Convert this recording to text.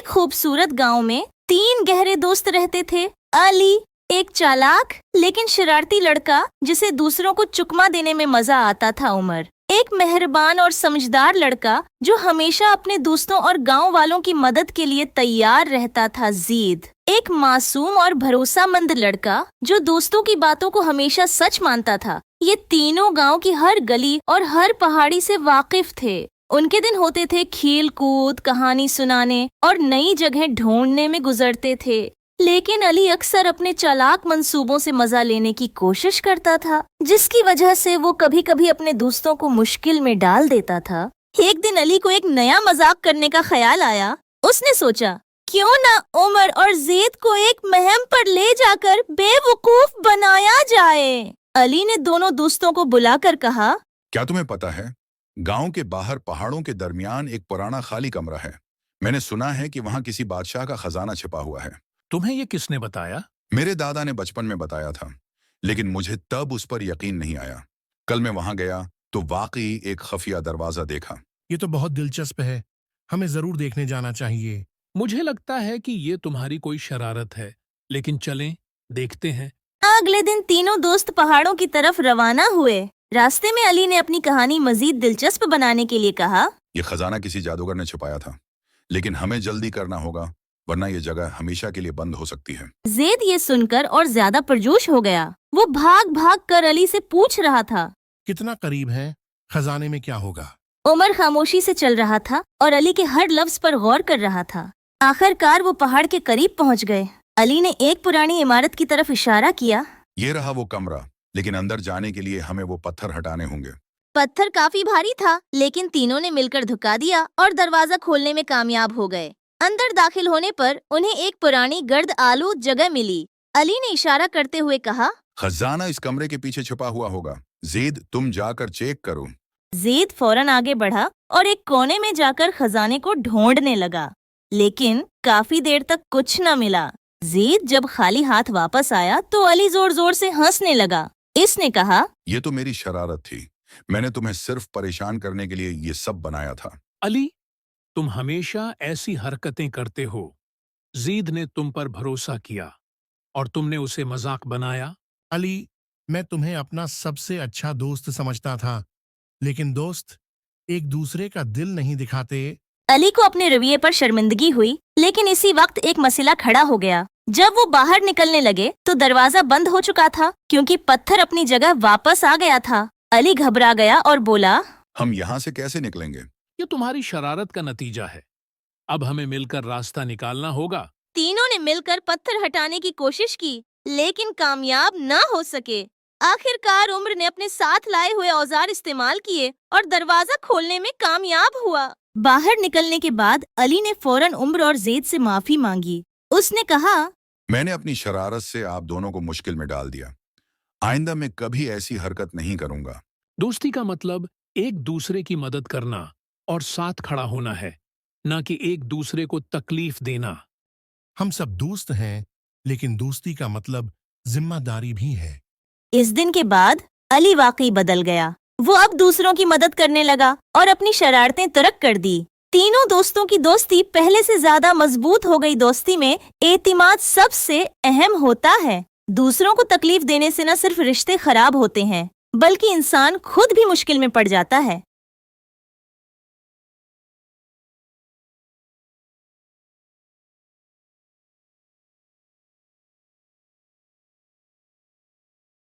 एक खूबसूरत गांव में 3 गहरे दोस्त रहते थे। अली, एक चालाक लेकिन शरारती लड़का जिसे दूसरों को चुकमा देने में मजा आता था। उमर, एक मेहरबान और समझदार लड़का जो हमेशा अपने दोस्तों और गांव वालों की मदद के लिए तैयार रहता था। ज़ीद, एक मासूम और भरोसामंद लड़का जो दोस्तों की बातों को हमेशा सच मानता था। ये तीनों गांव की हर गली और हर पहाड़ी से वाकिफ थे। उनके दिन होते थे खेल कूद, कहानी सुनाने और नई जगह ढूंढने में गुजरते थे। लेकिन अली अक्सर अपने चालाक मंसूबों से मजा लेने की कोशिश करता था, जिसकी वजह से वो कभी कभी अपने दोस्तों को मुश्किल में डाल देता था। एक दिन अली को एक नया मजाक करने का ख्याल आया। उसने सोचा, क्यों ना उमर और ज़ैद को एक मुहिम पर ले जाकर बेवकूफ बनाया जाए। अली ने दोनों दोस्तों को बुलाकर कहा, क्या तुम्हें पता है, गांव के बाहर पहाड़ों के दरमियान एक पुराना खाली कमरा है। मैंने सुना है कि वहां किसी बादशाह का खजाना छिपा हुआ है। तुम्हें ये किसने बताया? मेरे दादा ने बचपन में बताया था, लेकिन मुझे तब उस पर यकीन नहीं आया। कल मैं वहां गया तो वाकई एक खफिया दरवाजा देखा। ये तो बहुत दिलचस्प है, हमें जरूर देखने जाना चाहिए। मुझे लगता है कि ये तुम्हारी कोई शरारत है, लेकिन चलें, देखते हैं। अगले दिन तीनों दोस्त पहाड़ों की तरफ रवाना हुए। रास्ते में अली ने अपनी कहानी मजीद दिलचस्प बनाने के लिए कहा, ये खजाना किसी जादूगर ने छुपाया था, लेकिन हमें जल्दी करना होगा, वरना ये जगह हमेशा के लिए बंद हो सकती है। ज़ैद ये सुनकर और ज्यादा पुरजोश हो गया। वो भाग भाग कर अली से पूछ रहा था, कितना करीब है, खजाने में क्या होगा? उमर खामोशी से चल रहा था और अली के हर लफ्ज पर गौर कर रहा था। आखिरकार वो पहाड़ के करीब पहुंच गए। अली ने एक पुरानी इमारत की तरफ इशारा किया। ये रहा वो कमरा, लेकिन अंदर जाने के लिए हमें वो पत्थर हटाने होंगे। पत्थर काफी भारी था, लेकिन तीनों ने मिलकर धुका दिया और दरवाजा खोलने में कामयाब हो गए। अंदर दाखिल होने पर उन्हें एक पुरानी गर्द आलूद जगह मिली। अली ने इशारा करते हुए कहा, खजाना इस कमरे के पीछे छुपा हुआ होगा। ज़ैद, तुम जाकर चेक करो। ज़ैद फौरन आगे बढ़ा और एक कोने में जाकर खजाने को ढूंढने लगा, लेकिन काफी देर तक कुछ न मिला। ज़ैद जब खाली हाथ वापस आया तो अली जोर जोर से हंसने लगा। इसने कहा, ये तो मेरी शरारत थी, मैंने तुम्हें सिर्फ परेशान करने के लिए ये सब बनाया था। अली, तुम हमेशा ऐसी हरकतें करते हो। ज़ैद ने तुम पर भरोसा किया और तुमने उसे मजाक बनाया। अली, मैं तुम्हें अपना सबसे अच्छा दोस्त समझता था, लेकिन दोस्त एक दूसरे का दिल नहीं दिखाते। अली को अपने रवैये पर शर्मिंदगी हुई, लेकिन इसी वक्त एक मसला खड़ा हो गया। जब वो बाहर निकलने लगे तो दरवाजा बंद हो चुका था, क्योंकि पत्थर अपनी जगह वापस आ गया था। अली घबरा गया और बोला, हम यहाँ से कैसे निकलेंगे? ये तुम्हारी शरारत का नतीजा है। अब हमें मिलकर रास्ता निकालना होगा। तीनों ने मिलकर पत्थर हटाने की कोशिश की, लेकिन कामयाब न हो सके। आखिरकार उम्र ने अपने साथ लाए हुए औजार इस्तेमाल किए और दरवाजा खोलने में कामयाब हुआ। बाहर निकलने के बाद अली ने फौरन उम्र और ज़ैद से माफी मांगी। उसने कहा, मैंने अपनी शरारत से आप दोनों को मुश्किल में डाल दिया। आइंदा मैं कभी ऐसी हरकत नहीं करूंगा। दोस्ती का मतलब एक दूसरे की मदद करना और साथ खड़ा होना है, न कि एक दूसरे को तकलीफ देना। हम सब दोस्त हैं, लेकिन दोस्ती का मतलब जिम्मेदारी भी है। इस दिन के बाद अली वाकई बदल गया। वो अब दूसरों की मदद करने लगा और अपनी शरारतें तर्क कर दी। तीनों दोस्तों की दोस्ती पहले से ज्यादा मजबूत हो गई। दोस्ती में एतिमाद सबसे अहम होता है। दूसरों को तकलीफ देने से न सिर्फ रिश्ते खराब होते हैं, बल्कि इंसान खुद भी मुश्किल में पड़ जाता है।